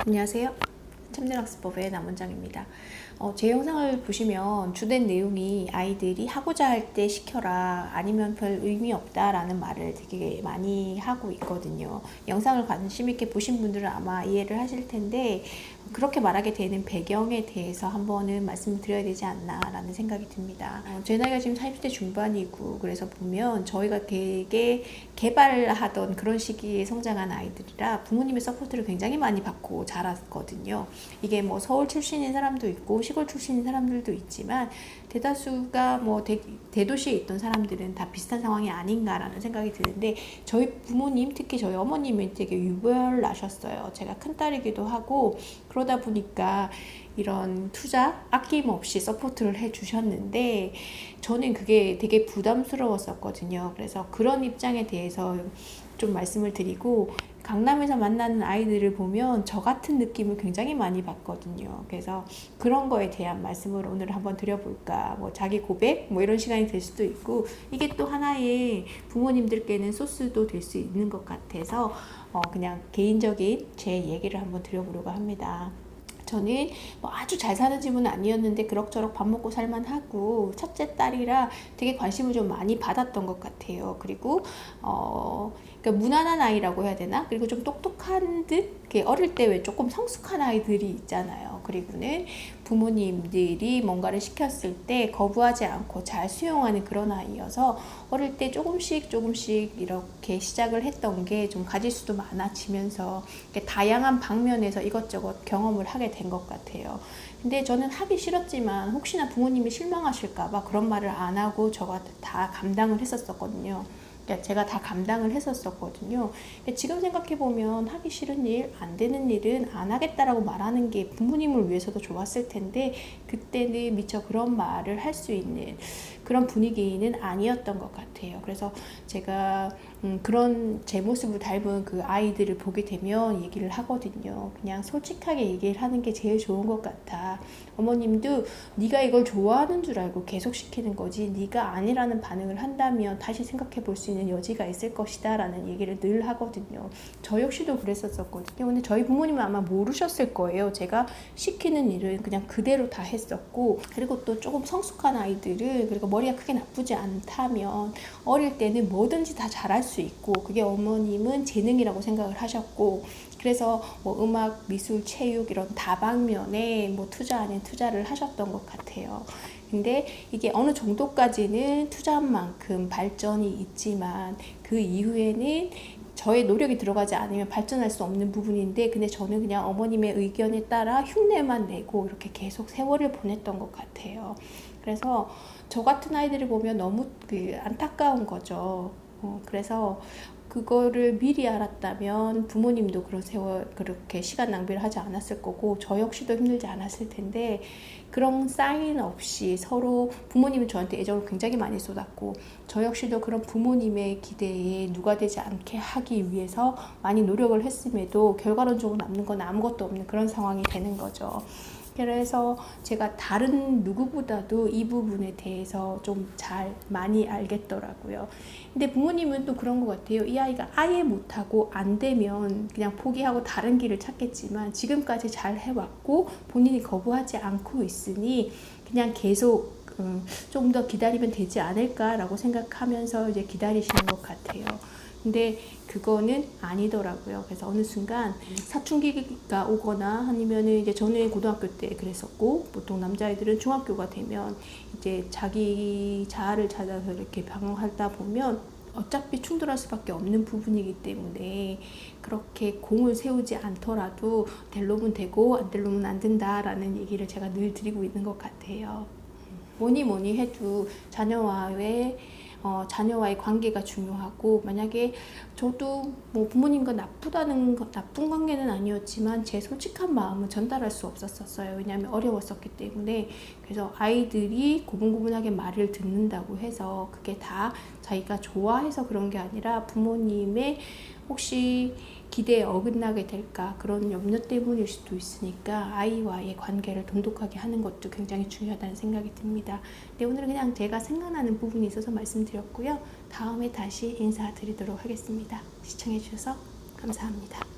안녕하세요. 참들학습법의 남원장입니다. 제 영상을 보시면 주된 내용이 아이들이 하고자 할 때 시켜라, 아니면 별 의미 없다 라는 말을 되게 많이 하고 있거든요. 영상을 관심 있게 보신 분들은 아마 이해를 하실 텐데, 그렇게 말하게 되는 배경에 대해서 한번은 말씀을 드려야 되지 않나 라는 생각이 듭니다. 제 나이가 지금 40대 중반이고, 그래서 보면 저희가 되게 개발하던 그런 시기에 성장한 아이들이라 부모님의 서포트를 굉장히 많이 받고 자랐거든요. 이게 뭐 서울 출신인 사람도 있고 시골 출신인 사람들도 있지만, 대다수가 뭐 대도시에 있던 사람들은 다 비슷한 상황이 아닌가라는 생각이 드는데, 저희 부모님, 특히 저희 어머님이 되게 유별나셨어요. 제가 큰딸이기도 하고, 그러다 보니까 이런 투자 아낌없이 서포트를 해주셨는데, 저는 그게 되게 부담스러웠었거든요. 그래서 그런 입장에 대해서 좀 말씀을 드리고, 강남에서 만나는 아이들을 보면 저 같은 느낌을 굉장히 많이 받거든요. 그래서 그런 거에 대한 말씀을 오늘 한번 드려볼까. 뭐 자기 고백 뭐 이런 시간이 될 수도 있고, 이게 또 하나의 부모님들께는 소스도 될 수 있는 것 같아서 그냥 개인적인 제 얘기를 한번 드려보려고 합니다. 저는 뭐 아주 잘 사는 집은 아니었는데 그럭저럭 밥 먹고 살만하고, 첫째 딸이라 되게 관심을 좀 많이 받았던 것 같아요. 그리고 그러니까 무난한 아이라고 해야 되나? 그리고 좀 똑똑한 듯? 어릴 때 왜 조금 성숙한 아이들이 있잖아요. 그리고는 부모님들이 뭔가를 시켰을 때 거부하지 않고 잘 수용하는 그런 아이여서, 어릴 때 조금씩 이렇게 시작을 했던 게 좀 가지수도 많아지면서 다양한 방면에서 이것저것 경험을 하게 된 것 같아요. 근데 저는 하기 싫었지만 혹시나 부모님이 실망하실까봐 그런 말을 안 하고 저가 다 감당을 했었거든요. 제가 다 감당을 했었거든요. 지금 생각해보면 하기 싫은 일, 안 되는 일은 안 하겠다라고 말하는 게 부모님을 위해서도 좋았을 텐데, 그때는 미처 그런 말을 할 수 있는 그런 분위기는 아니었던 것 같아요. 그래서 제가 그런 제 모습을 닮은 그 아이들을 보게 되면 얘기를 하거든요. 그냥 솔직하게 얘기를 하는 게 제일 좋은 것 같아. 어머님도 네가 이걸 좋아하는 줄 알고 계속 시키는 거지, 네가 아니라는 반응을 한다면 다시 생각해 볼 수 있는 여지가 있을 것이다 라는 얘기를 늘 하거든요. 저 역시도 그랬었거든요. 근데 저희 부모님은 아마 모르셨을 거예요. 제가 시키는 일은 그냥 그대로 다 했었고, 그리고 또 조금 성숙한 아이들은, 그리고 머리가 크게 나쁘지 않다면 어릴 때는 뭐든지 다 잘할 수 있고, 그게 어머님은 재능이라고 생각을 하셨고, 그래서 뭐 음악, 미술, 체육 이런 다방면에 뭐 투자 아닌 투자를 하셨던 것 같아요. 근데 이게 어느 정도까지는 투자한 만큼 발전이 있지만, 그 이후에는 저의 노력이 들어가지 않으면 발전할 수 없는 부분인데, 근데 저는 그냥 어머님의 의견에 따라 흉내만 내고 이렇게 계속 세월을 보냈던 것 같아요. 그래서 저 같은 아이들을 보면 너무 안타까운 거죠. 그래서 그거를 미리 알았다면 부모님도 그런 세월, 그렇게 시간 낭비를 하지 않았을 거고, 저 역시도 힘들지 않았을 텐데, 그런 사인 없이 서로, 부모님은 저한테 애정을 굉장히 많이 쏟았고, 저 역시도 그런 부모님의 기대에 누가 되지 않게 하기 위해서 많이 노력을 했음에도 결과론적으로 남는 건 아무것도 없는 그런 상황이 되는 거죠. 그래서 제가 다른 누구보다도 이 부분에 대해서 좀 많이 알겠더라고요. 근데 부모님은 또 그런 것 같아요. 이 아이가 아예 못하고 안 되면 그냥 포기하고 다른 길을 찾겠지만, 지금까지 잘 해왔고 본인이 거부하지 않고 있으니 그냥 계속 좀 더 기다리면 되지 않을까라고 생각하면서 이제 기다리시는 것 같아요. 근데 그거는 아니더라고요. 그래서 어느 순간 사춘기가 오거나, 아니면은 이제 저는 고등학교 때 그랬었고, 보통 남자아이들은 중학교가 되면 이제 자기 자아를 찾아서 이렇게 방황하다 보면 어차피 충돌할 수밖에 없는 부분이기 때문에, 그렇게 공을 세우지 않더라도 될 놈은 되고 안 될 놈은 안 된다라는 얘기를 제가 늘 드리고 있는 것 같아요. 뭐니 해도 자녀와의 관계가 중요하고, 만약에 저도 뭐 부모님과 나쁜 관계는 아니었지만 제 솔직한 마음은 전달할 수 없었어요. 왜냐하면 어려웠었기 때문에. 그래서 아이들이 고분고분하게 말을 듣는다고 해서 그게 다 자기가 좋아해서 그런 게 아니라, 부모님의 혹시 기대에 어긋나게 될까, 그런 염려 때문일 수도 있으니까 아이와의 관계를 돈독하게 하는 것도 굉장히 중요하다는 생각이 듭니다. 네, 오늘은 그냥 제가 생각나는 부분이 있어서 말씀드렸고요. 다음에 다시 인사드리도록 하겠습니다. 시청해주셔서 감사합니다.